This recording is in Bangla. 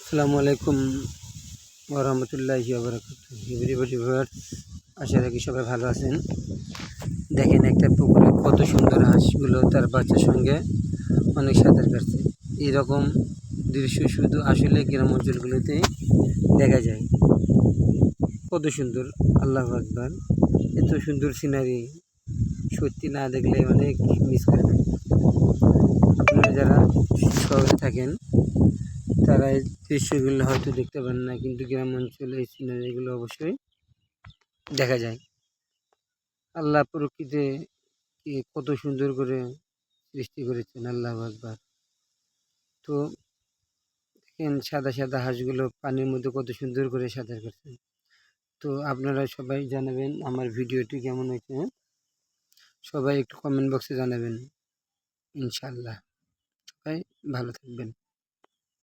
আসসালামু আলাইকুম ওয়া রাহমাতুল্লাহি ওয়া বারাকাতুহু। এভরিবডি ভিউয়ার্স, আশা রাখি সবাই ভালো আছেন। দেখেন একটা পুকুরে কত সুন্দর হাঁসগুলো তার বাচ্চার সঙ্গে অনেক সাঁতার কাটছে। এরকম দৃশ্য শুধু আসলে গ্রাম অঞ্চলগুলোতেই দেখা যায়। কত সুন্দর, আল্লাহু আকবার! এত সুন্দর সিনারি সত্যি না দেখলে অনেক মিস করবেন। আপনারা যারা শহরে থাকেন তারা এই দৃশ্যগুলো হয়তো দেখতে পান না, কিন্তু গ্রাম অঞ্চলে এই সিনারিগুলো অবশ্যই দেখা যায়। আল্লাহ প্রকৃতিকে কত সুন্দর করে সৃষ্টি করেছেন, আল্লাহু আকবার! তো দেখেন সাদা সাদা হাঁসগুলো পানির মধ্যে কত সুন্দর করে সাঁতার কাটছে। তো আপনারা সবাই জানাবেন আমার ভিডিওটি কেমন হয়েছে। সবাই একটু কমেন্ট বক্সে জানাবেন। ইনশাআল্লাহ সবাই ভালো থাকবেন।